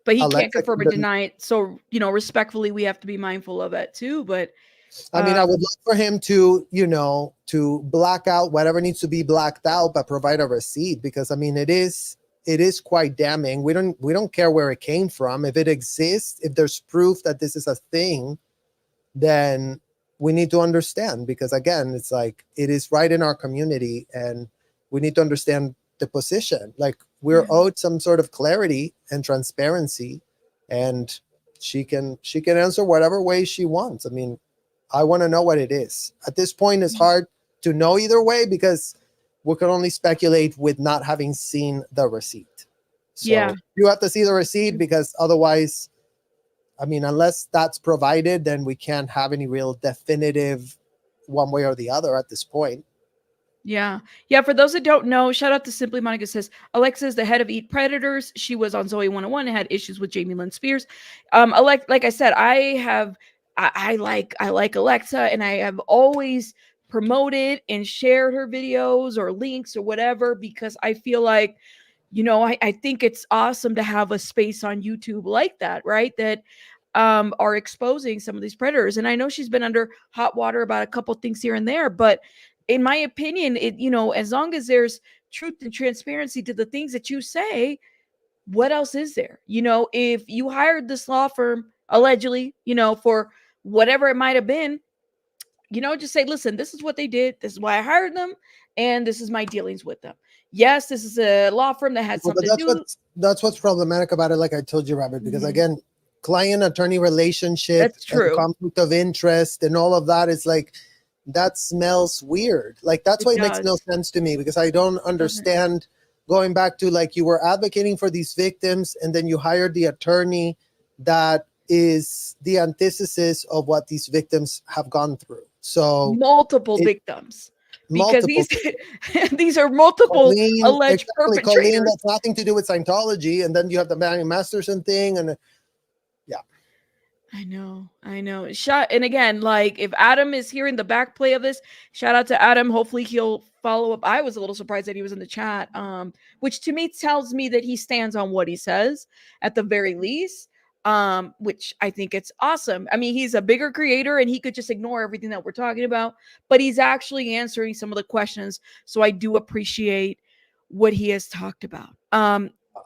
But he can't confirm or deny it. So, respectfully, we have to be mindful of that too. But I mean, I would love for him to, to black out whatever needs to be blacked out, but provide a receipt, because I mean, it is quite damning. We don't care where it came from. If it exists, if there's proof that this is a thing, then we need to understand, because again, it's like, it is right in our community, and we need to understand the position. Like, we're owed some sort of clarity and transparency, and she can answer whatever way she wants. I mean, I want to know what it is. At this point, it's hard to know either way, because we can only speculate with not having seen the receipt. So you have to see the receipt, because otherwise, I mean, unless that's provided, then we can't have any real definitive one way or the other at this point. Yeah. For those that don't know, shout out to Simply Monica, says Alexa is the head of Eat Predators. She was on Zoe 101 and had issues with Jamie Lynn Spears. Like I said, I like Alexa, and I have always promoted and shared her videos or links or whatever, because I feel like, I think it's awesome to have a space on YouTube like that, right? That are exposing some of these predators. And I know she's been under hot water about a couple things here and there, but in my opinion, as long as there's truth and transparency to the things that you say, what else is there? If you hired this law firm allegedly, for whatever it might have been, just say, listen, this is what they did. This is why I hired them. And this is my dealings with them. Yes, this is a law firm that had something to do. That's what's problematic about it. Like I told you, Robert, because again, client-attorney relationship, that's true, conflict of interest, and all of that is like, that smells weird. Like, that's why it makes no sense to me, because I don't understand going back to, like, you were advocating for these victims, and then you hired the attorney that is the antithesis of what these victims have gone through. So multiple victims. Because these are multiple alleged perpetrators. That's nothing to do with Scientology, and then you have the Barry Masterson thing, and I know. And again, like, if Adam is hearing the back play of this, shout out to Adam. Hopefully he'll follow up. I was a little surprised that he was in the chat, which to me tells me that he stands on what he says at the very least, which I think it's awesome. I mean, he's a bigger creator and he could just ignore everything that we're talking about, but he's actually answering some of the questions. So I do appreciate what he has talked about.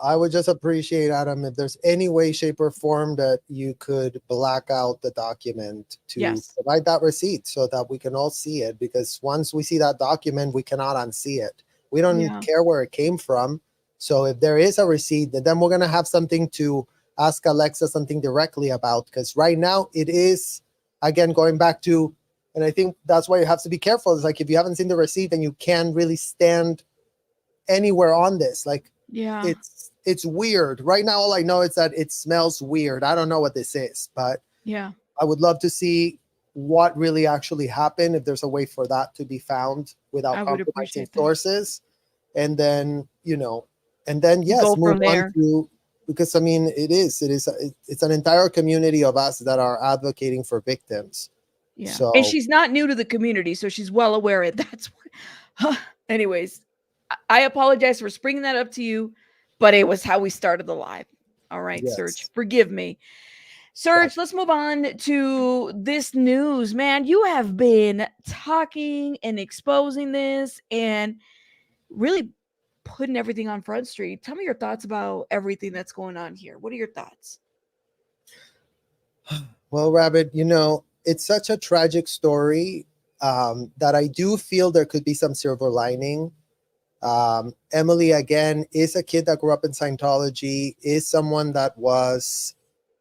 I would just appreciate, Adam, if there's any way, shape, or form that you could black out the document to Yes. provide that receipt so that we can all see it. Because once we see that document, we cannot unsee it. We don't Yeah. care where it came from. So if there is a receipt, then we're going to have something to ask Alexa something directly about. Because right now it is, again, going back to, and I think that's why you have to be careful. It's like if you haven't seen the receipt, then you can't really stand anywhere on this. Like, Yeah. it's weird. Right now, all I know is that it smells weird. I don't know what this is, but Yeah. I would love to see what really actually happened, if there's a way for that to be found without I would compromising appreciate that. sources. And then, yes, Go move from on there. to, because I mean, it's an entire community of us that are advocating for victims. Yeah. So And she's not new to the community, so she's well aware of it. That's why. Anyways, I apologize for bringing that up to you, but it was how we started the live. All right, yes. Serge, forgive me. Serge, let's move on to this news. Man, you have been talking and exposing this and really putting everything on Front Street. Tell me your thoughts about everything that's going on here. What are your thoughts? Well, Rabbit, it's such a tragic story that I do feel there could be some silver lining. Emily, again, is a kid that grew up in Scientology, is someone that was,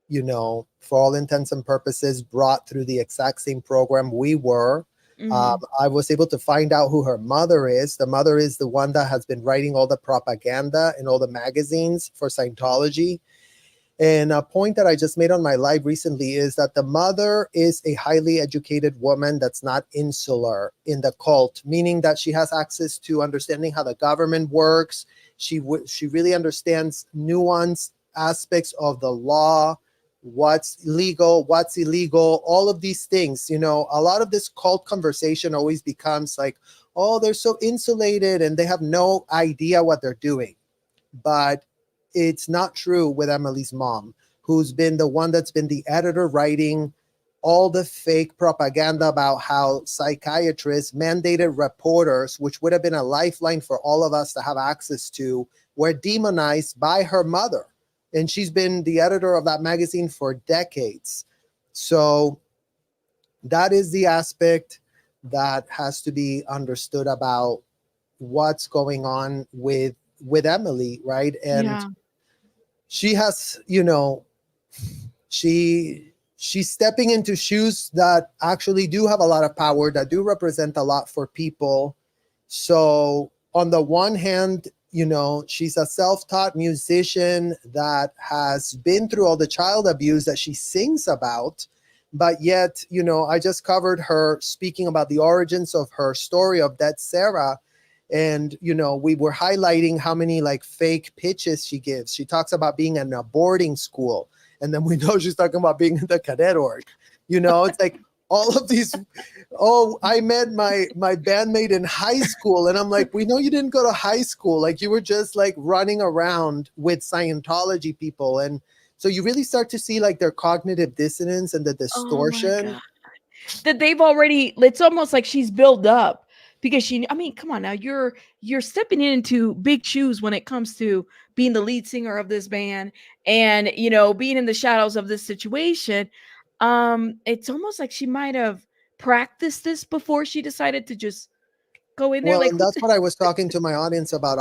for all intents and purposes, brought through the exact same program we were. I was able to find out who her mother is. The mother is the one that has been writing all the propaganda in all the magazines for Scientology. And a point that I just made on my live recently is that the mother is a highly educated woman that's not insular in the cult, meaning that she has access to understanding how the government works. She really understands nuanced aspects of the law, what's legal, what's illegal, all of these things. A lot of this cult conversation always becomes like, oh, they're so insulated and they have no idea what they're doing. But it's not true with Emily's mom, who's been the one that's been the editor writing all the fake propaganda about how psychiatrists, mandated reporters, which would have been a lifeline for all of us to have access to, were demonized by her mother. And she's been the editor of that magazine for decades. So that is the aspect that has to be understood about what's going on with Emily, right? And she has, she's stepping into shoes that actually do have a lot of power, that do represent a lot for people. So on the one hand, she's a self-taught musician that has been through all the child abuse that she sings about. But yet, I just covered her speaking about the origins of her story of Dead Sarah. And, we were highlighting how many fake pitches she gives. She talks about being in a boarding school. And then we know she's talking about being in the cadet org. It's like all of these. Oh, I met my bandmate in high school. And I'm like, we know you didn't go to high school. Like you were just running around with Scientology people. And so you really start to see their cognitive dissonance and the distortion. Oh my God. That they've already, it's almost like she's built up. Because come on now, you're stepping into big shoes when it comes to being the lead singer of this band and, being in the shadows of this situation. It's almost like she might have practiced this before she decided to just go in there. Well, and that's what I was talking to my audience about,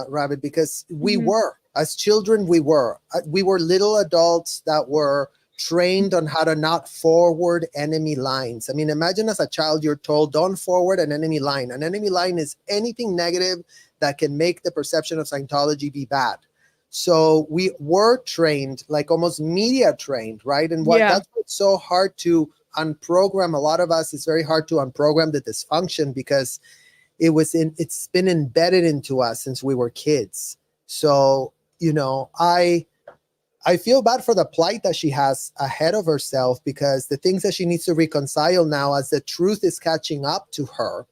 Rabbit, because we were, as children, we were little adults that were trained on how to not forward enemy lines. I mean, imagine as a child, you're told, don't forward an enemy line. An enemy line is anything negative that can make the perception of Scientology be bad. So we were trained, almost media trained, right? And that's what's so hard to unprogram. A lot of us, it's very hard to unprogram the dysfunction because it's been embedded into us since we were kids. So, I feel bad for the plight that she has ahead of herself, because the things that she needs to reconcile now as the truth is catching up to her,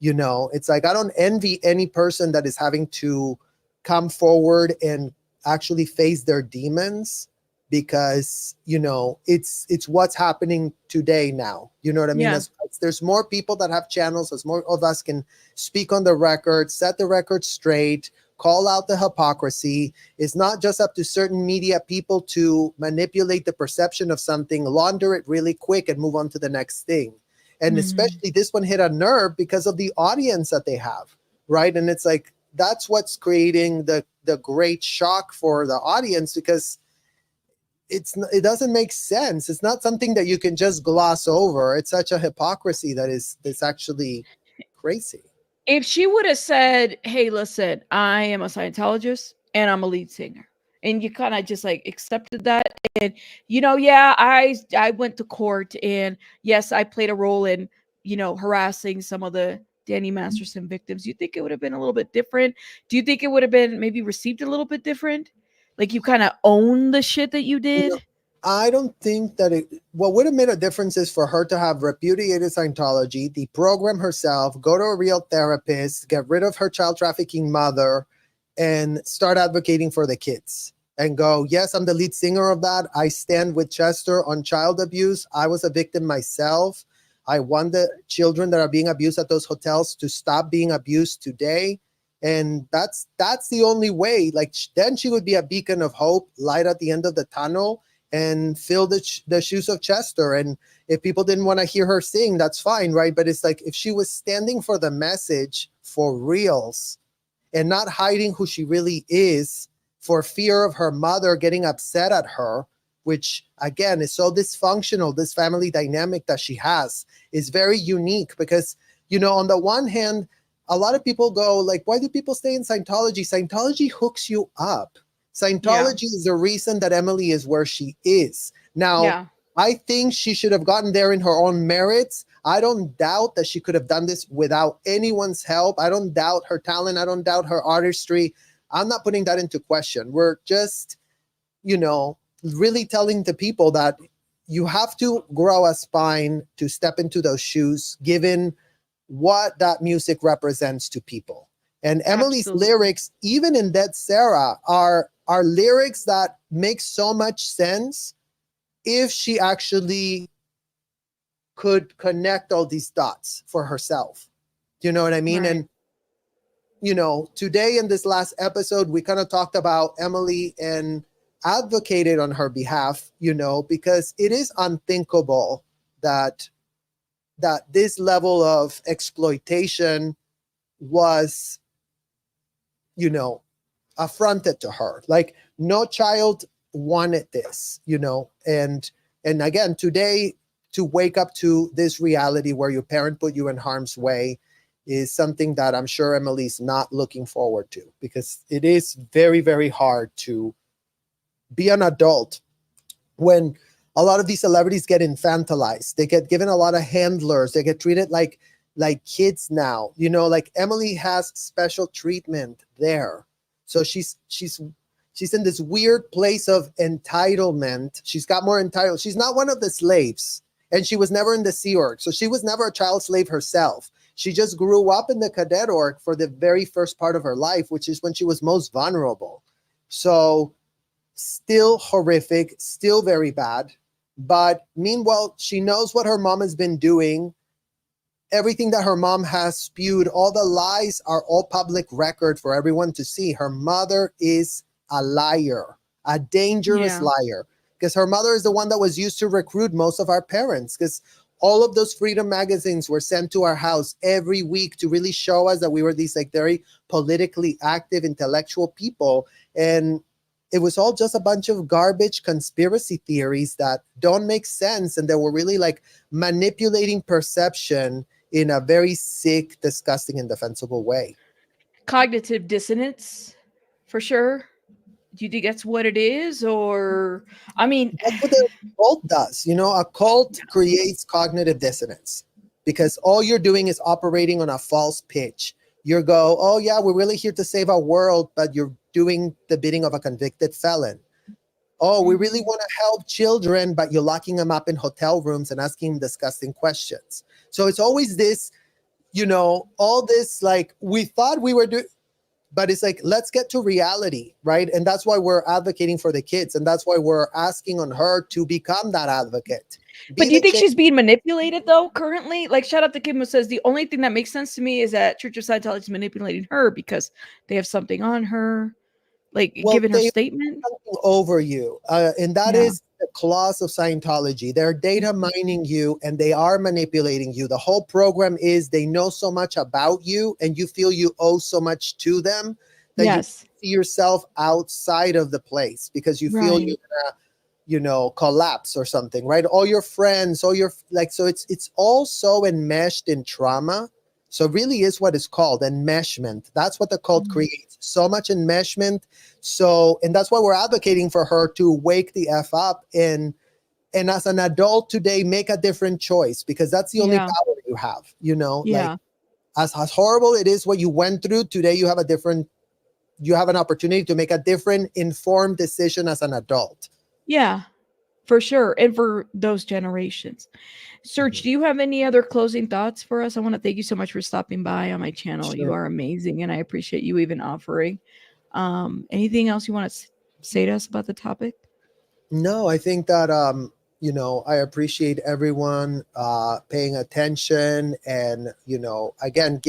it's like, I don't envy any person that is having to come forward and actually face their demons, because, it's what's happening today now. You know what I mean? Yeah. There's more people that have channels, as more of us can speak on the record, set the record straight, call out the hypocrisy. It's not just up to certain media people to manipulate the perception of something, launder it really quick and move on to the next thing. And especially this one hit a nerve because of the audience that they have, right? And it's like, that's what's creating the great shock for the audience, because it doesn't make sense. It's not something that you can just gloss over. It's such a hypocrisy that it's actually crazy. If she would have said, "Hey, listen, I am a Scientologist and I'm a lead singer," and you kind of just like accepted that, and yeah, I went to court, and yes, I played a role in harassing some of the Danny Masterson victims. You think it would have been a little bit different? Do you think it would have been maybe received a little bit different? Like you kind of own the shit that you did? I don't think that what would have made a difference is for her to have repudiated Scientology, deprogram herself, go to a real therapist, get rid of her child trafficking mother, and start advocating for the kids. And go, yes, I'm the lead singer of that. I stand with Chester on child abuse. I was a victim myself. I want the children that are being abused at those hotels to stop being abused today. And that's the only way. Like, then she would be a beacon of hope, light at the end of the tunnel, and fill the shoes of Chester. And if people didn't want to hear her sing, that's fine, right? But it's like, if she was standing for the message for reals and not hiding who she really is for fear of her mother getting upset at her, which again is so dysfunctional, this family dynamic that she has is very unique. Because, on the one hand, a lot of people go like, why do people stay in Scientology? Scientology hooks you up. Scientology is the reason that Emily is where she is. Now, I think she should have gotten there in her own merits. I don't doubt that she could have done this without anyone's help. I don't doubt her talent. I don't doubt her artistry. I'm not putting that into question. We're just, really telling the people that you have to grow a spine to step into those shoes, given what that music represents to people. And Emily's lyrics, even in Dead Sarah, are lyrics that make so much sense if she actually could connect all these dots for herself. Do you know what I mean? Right. And, today in this last episode, we kind of talked about Emily and advocated on her behalf, because it is unthinkable that this level of exploitation was, affronted to her. Like, no child wanted this, and again, today, to wake up to this reality where your parent put you in harm's way is something that I'm sure Emily's not looking forward to, because it is very, very hard to be an adult when a lot of these celebrities get infantilized. They get given a lot of handlers. They get treated like kids now, like Emily has special treatment there. So she's in this weird place of entitlement. She's got more entitled. She's not one of the slaves, and she was never in the Sea Org. So she was never a child slave herself. She just grew up in the Cadet Org for the very first part of her life, which is when she was most vulnerable. So still horrific, still very bad. But meanwhile, she knows what her mom has been doing. Everything that her mom has spewed, all the lies are all public record for everyone to see. Her mother is a liar, a dangerous liar, because her mother is the one that was used to recruit most of our parents, because all of those Freedom magazines were sent to our house every week to really show us that we were these like very politically active, intellectual people. And it was all just a bunch of garbage conspiracy theories that don't make sense. And they were really like manipulating perception in a very sick, disgusting, indefensible way. Cognitive dissonance, for sure. Do you think that's what it is? Or, I mean, that's what the cult does. A cult creates cognitive dissonance because all you're doing is operating on a false pitch. You go, oh yeah, we're really here to save our world, but you're doing the bidding of a convicted felon. Oh, we really want to help children, but you're locking them up in hotel rooms and asking them disgusting questions. So it's always this, all this, like, we thought we were doing. But it's like, let's get to reality, right? And that's why we're advocating for the kids, and that's why we're asking on her to become that advocate. But do you the think change. she's being manipulated though currently? Like, shout out to Kim who says the only thing that makes sense to me is that Church of Scientology is manipulating her because they have something on her, like Well, given her they statement. something over you, and that Yeah. is the clause of Scientology. They're data mining you, and they are manipulating you. The whole program is they know so much about you, and you feel you owe so much to them that you Yes. see yourself outside of the place because you feel you're Right. gonna, collapse or something, right? All your friends, all your like, so it's all so enmeshed in trauma. So it really is what it's called, enmeshment. That's what the cult Mhm. creates. So much enmeshment. So, and that's why we're advocating for her to wake the F up and as an adult today, make a different choice, because that's the only Yeah. power you have, like Yeah. as horrible it is what you went through today, you have an opportunity to make a different informed decision as an adult. Yeah. For sure. And for those generations. Serge, do you have any other closing thoughts for us? I want to thank you so much for stopping by on my channel. You Sure. are amazing, and I appreciate you even offering. Anything else you want to say to us about the topic? No, I think that I appreciate everyone paying attention, and again,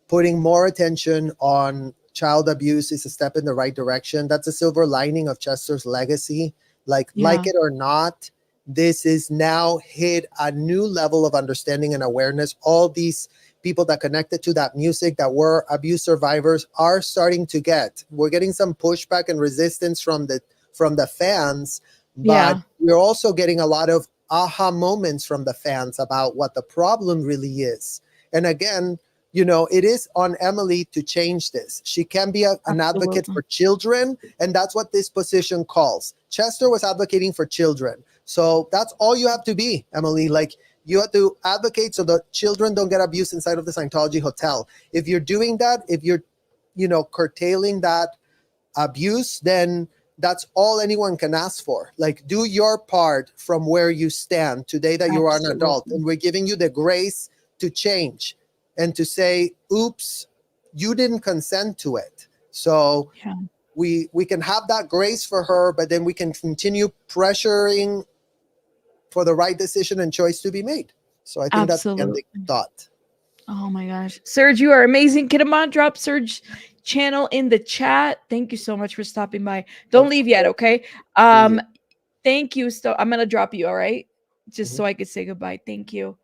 putting more attention on child abuse is a step in the right direction. That's a silver lining of Chester's legacy. Like Yeah. it or not, this is now hit a new level of understanding and awareness. All these people that connected to that music that were abuse survivors are starting to we're getting some pushback and resistance from the fans, but Yeah. we're also getting a lot of aha moments from the fans about what the problem really is. And again, it is on Emily to change this. She can be an advocate Absolutely. for children, and that's what this position calls. Chester was advocating for children. So that's all you have to be, Emily. Like, you have to advocate so the children don't get abused inside of the Scientology hotel. If you're doing that, if you're, curtailing that abuse, then that's all anyone can ask for. Like, do your part from where you stand today that you are an adult, Absolutely. and we're giving you the grace to change and to say, oops, you didn't consent to it. So Yeah. we can have that grace for her, but then we can continue pressuring for the right decision and choice to be made. So I think that's the ending Absolutely. thought. Oh my gosh. Serge, you are amazing. Kitamon, drop Serge channel in the chat. Thank you so much for stopping by. Don't Of leave yet, course. okay? See you. Thank you. So I'm gonna drop you, all right? Just Mhm. so I could say goodbye. Thank you.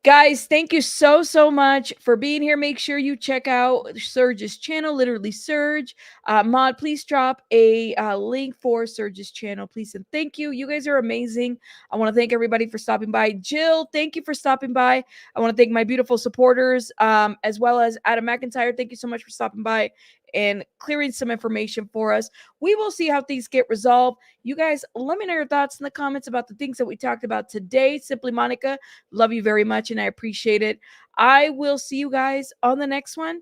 Guys, thank you so much for being here. Make sure you check out Surge's channel, literally Surge. Mod, please drop a link for Surge's channel, please. And thank you. You guys are amazing. I want to thank everybody for stopping by. Jill, thank you for stopping by. I want to thank my beautiful supporters, as well as Adam McIntyre. Thank you so much for stopping by and clearing some information for us. We will see how things get resolved. You guys, let me know your thoughts in the comments about the things that we talked about today. Simply Monica, love you very much and I appreciate it. I will see you guys on the next one.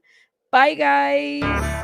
Bye, guys.